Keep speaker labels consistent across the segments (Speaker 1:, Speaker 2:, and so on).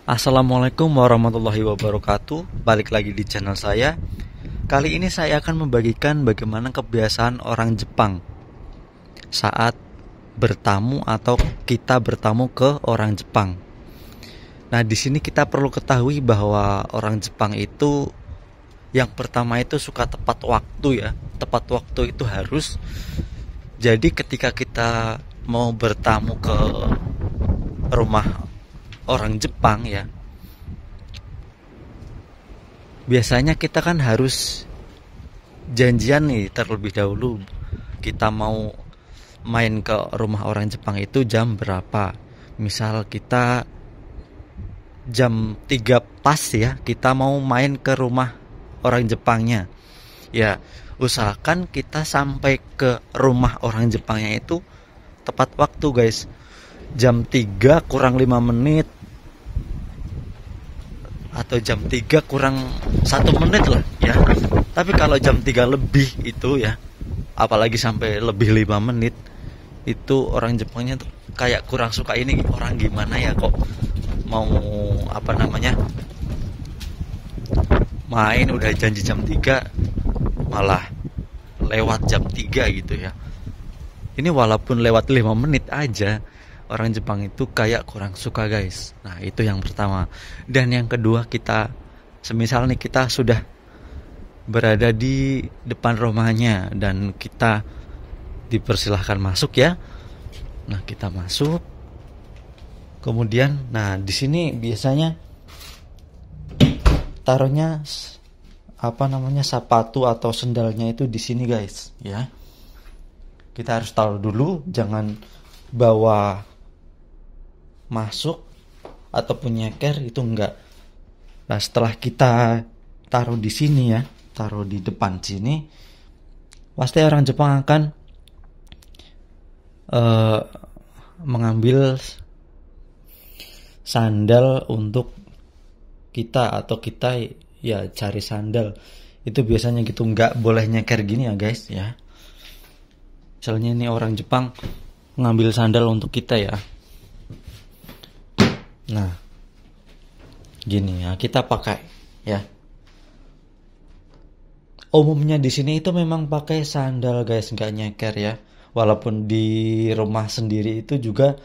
Speaker 1: Assalamualaikum warahmatullahi wabarakatuh. Balik lagi di channel saya. Kali ini saya akan membagikan bagaimana kebiasaan orang Jepang saat bertamu atau kita bertamu ke orang Jepang. Nah, di sini kita perlu ketahui bahwa orang Jepang itu yang pertama itu suka tepat waktu ya. Tepat waktu itu harus. Jadi ketika kita mau bertamu ke rumah orang Jepang ya, biasanya kita kan harus janjian nih terlebih dahulu. Kita mau main ke rumah orang Jepang itu jam berapa. Misal kita jam 3 pas ya, kita mau main ke rumah orang Jepangnya. Ya, usahakan kita sampai ke rumah orang Jepangnya itu tepat waktu guys. Jam 3 kurang 5 menit atau jam 3 kurang 1 menit lah ya. Tapi kalau jam 3 lebih itu ya, apalagi sampai lebih 5 menit, itu orang Jepangnya tuh kayak kurang suka. Ini orang gimana ya, kok mau main udah janji jam 3 malah lewat jam 3 gitu ya. Ini walaupun lewat 5 menit aja, orang Jepang itu kayak kurang suka guys. Nah, itu yang pertama. Dan yang kedua, kita semisal nih kita sudah berada di depan rumahnya dan kita dipersilahkan masuk ya. Nah, kita masuk. Kemudian, nah di sini biasanya taruhnya sepatu atau sendalnya itu di sini guys ya. Kita harus taruh dulu, jangan bawa masuk ataupun nyeker, itu enggak. Nah, setelah kita taruh di sini ya, taruh di depan sini, pasti orang Jepang akan mengambil sandal untuk kita, atau kita ya cari sandal. Itu biasanya gitu, enggak boleh nyeker gini ya guys ya. Misalnya ini orang Jepang ngambil sandal untuk kita ya. Nah, gini ya, kita pakai ya. Umumnya di sini itu memang pakai sandal guys, nggak nyeker ya. Walaupun di rumah sendiri itu juga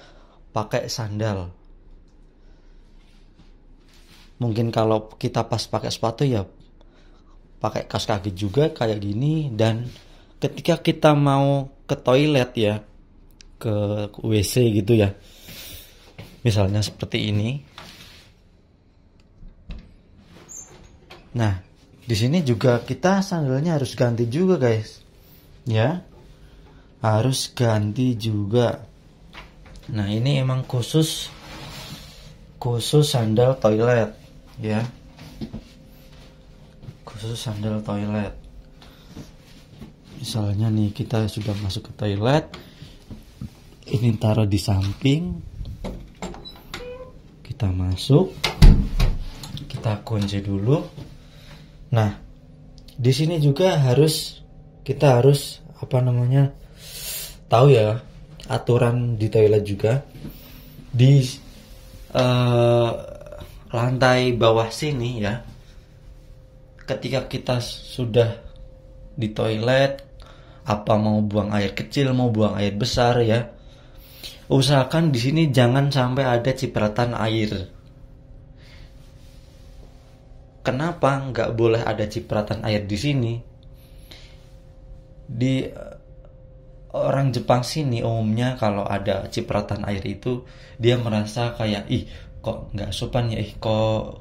Speaker 1: pakai sandal. Mungkin kalau kita pas pakai sepatu ya pakai kaos kaki juga kayak gini. Dan ketika kita mau ke toilet ya, ke WC gitu ya, misalnya seperti ini. Nah, di sini juga kita sandalnya harus ganti juga guys ya, harus ganti juga. Nah, ini emang khusus sandal toilet ya, khusus sandal toilet. Misalnya nih kita sudah masuk ke toilet, ini taruh di samping, kita masuk, kita kunci dulu. Nah, di sini juga kita harus tahu ya aturan di toilet juga. Di lantai bawah sini ya, ketika kita sudah di toilet, apa mau buang air kecil, mau buang air besar ya, usahakan di sini jangan sampai ada cipratan air. Kenapa nggak boleh ada cipratan air di sini? Di orang Jepang sini umumnya kalau ada cipratan air itu dia merasa kayak kok nggak sopan ya, kok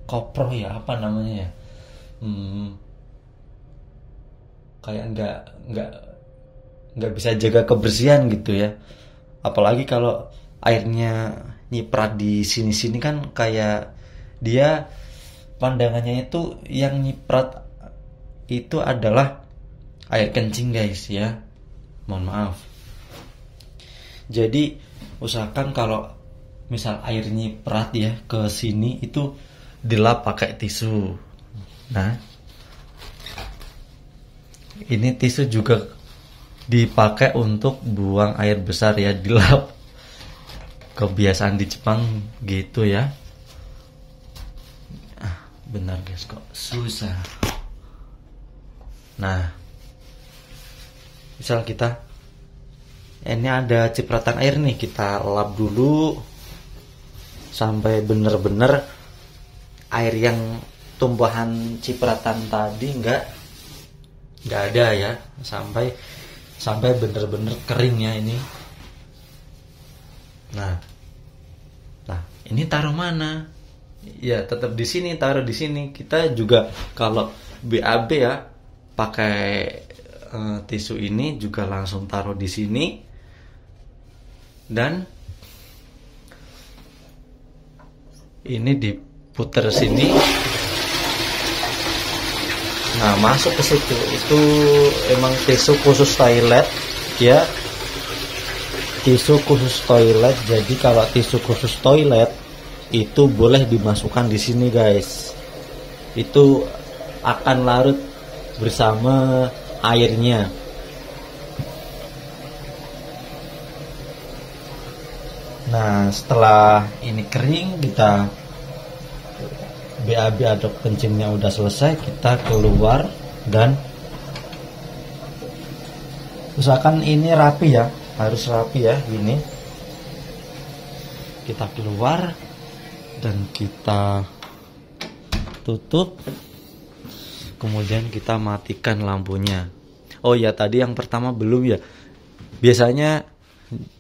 Speaker 1: kopro ya, kayak nggak bisa jaga kebersihan gitu ya. Apalagi kalau airnya nyiprat di sini kan kayak dia pandangannya itu yang nyiprat itu adalah air kencing guys ya. Mohon maaf. Jadi usahakan kalau misal air nyiprat ya ke sini itu dilap pakai tisu. Nah, ini tisu juga dipakai untuk buang air besar ya, dilap. Kebiasaan di Jepang gitu ya. Benar guys, kok susah. Nah, misal kita ini ada cipratan air nih, kita lap dulu sampai bener-bener air yang tumbuhan cipratan tadi nggak ada ya, sampai bener-bener kering ya ini. Nah ini taruh mana? Ya tetap di sini, taruh di sini. Kita juga kalau BAB ya pakai tisu ini juga langsung taruh di sini, dan ini diputer sini. Nah, masuk ke situ. Itu emang tisu khusus toilet ya. Tisu khusus toilet. Jadi kalau tisu khusus toilet itu boleh dimasukkan di sini, guys. Itu akan larut bersama airnya. Nah, setelah ini kering, kita BAB atau kencingnya udah selesai, kita keluar dan usahakan ini rapi ya, harus rapi ya. Ini kita keluar dan kita tutup, kemudian kita matikan lampunya. Oh ya, tadi yang pertama belum ya. Biasanya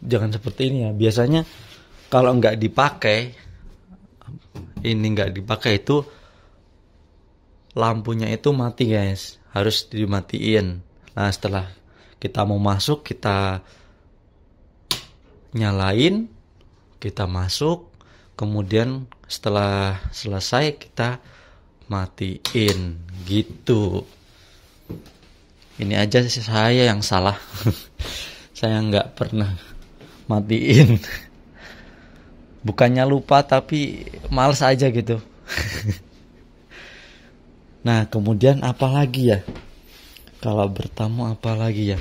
Speaker 1: jangan seperti ini ya. Biasanya kalau nggak dipakai, ini nggak dipakai, itu lampunya itu mati guys, harus dimatiin. Nah, setelah kita mau masuk, kita nyalain, kita masuk, kemudian setelah selesai kita matiin gitu. Ini aja sih saya yang salah. Saya nggak pernah matiin. Bukannya lupa, tapi males aja gitu. Nah, kemudian apa lagi ya? Kalau bertamu apa lagi ya?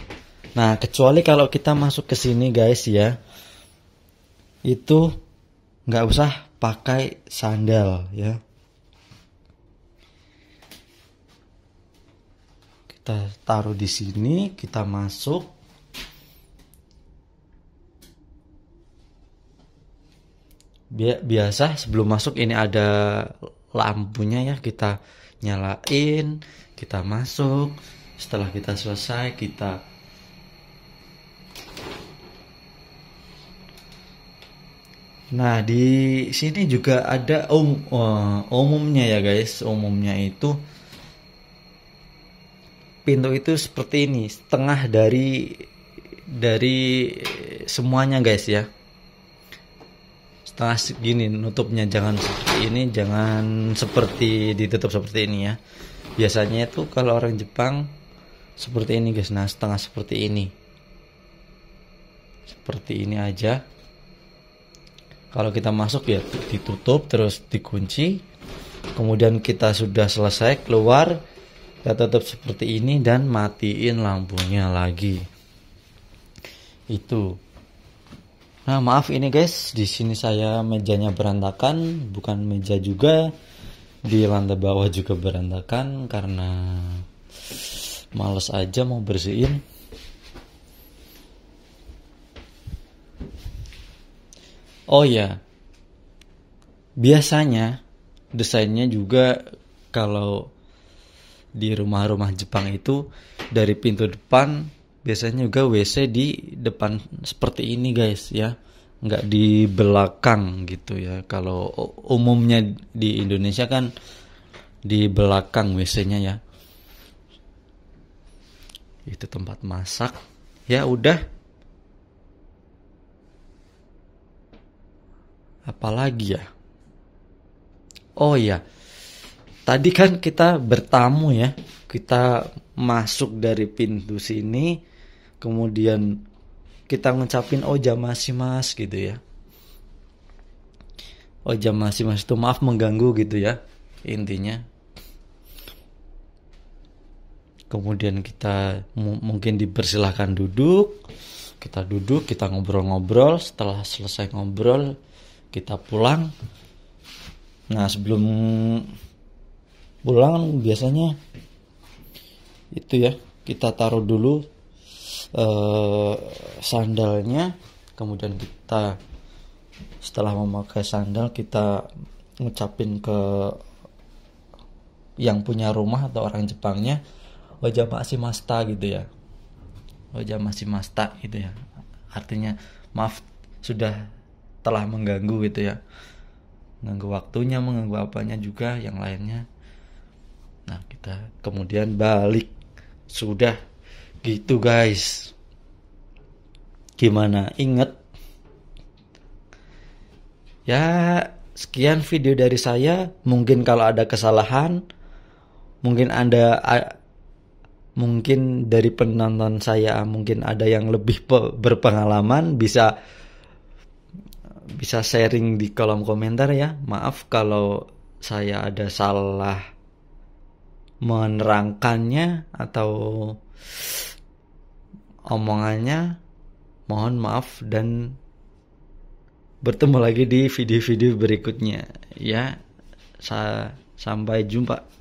Speaker 1: Nah, kecuali kalau kita masuk ke sini guys ya, itu nggak usah pakai sandal ya. Kita taruh di sini, kita masuk. Biasa sebelum masuk ini ada lampunya ya, kita nyalain, kita masuk. Setelah kita selesai, kita nah di sini juga ada umumnya ya guys. Umumnya itu pintu itu seperti ini, setengah dari semuanya guys ya. Setengah segini nutupnya, jangan seperti ini, jangan seperti ditutup seperti ini ya. Biasanya itu kalau orang Jepang seperti ini guys. Nah, setengah seperti ini. Seperti ini aja. Kalau kita masuk ya ditutup terus dikunci. Kemudian kita sudah selesai keluar, kita tutup seperti ini dan matiin lampunya lagi. Itu. Nah, maaf ini guys, di sini saya mejanya berantakan, bukan meja juga, di lantai bawah juga berantakan karena males aja mau bersihin. Oh ya, biasanya desainnya juga kalau di rumah-rumah Jepang itu dari pintu depan biasanya juga WC di depan seperti ini guys ya, nggak di belakang gitu ya. Kalau umumnya di Indonesia kan di belakang WC-nya ya. Itu tempat masak ya. Udah, apalagi ya? Oh ya, tadi kan kita bertamu ya, kita masuk dari pintu sini, kemudian kita ngucapin ojamashi mas gitu ya. Ojamashi mas itu maaf mengganggu gitu ya intinya. Kemudian kita mungkin dipersilahkan duduk, kita duduk, kita ngobrol-ngobrol. Setelah selesai ngobrol, kita pulang. Nah, sebelum pulang biasanya itu ya, kita taruh dulu sandalnya, kemudian kita setelah memakai sandal kita ngucapin ke yang punya rumah atau orang Jepangnya, wajah masih masta gitu ya, wajah masih masta gitu ya, artinya maaf sudah telah mengganggu gitu ya, mengganggu waktunya, mengganggu apanya juga yang lainnya. Nah kita kemudian balik, sudah gitu guys. Gimana, inget ya? Sekian video dari saya. Mungkin kalau ada kesalahan, mungkin mungkin dari penonton saya mungkin ada yang lebih berpengalaman, bisa sharing di kolom komentar ya. Maaf kalau saya ada salah menerangkannya atau omongannya, mohon maaf, dan bertemu lagi di video-video berikutnya ya. Sampai jumpa.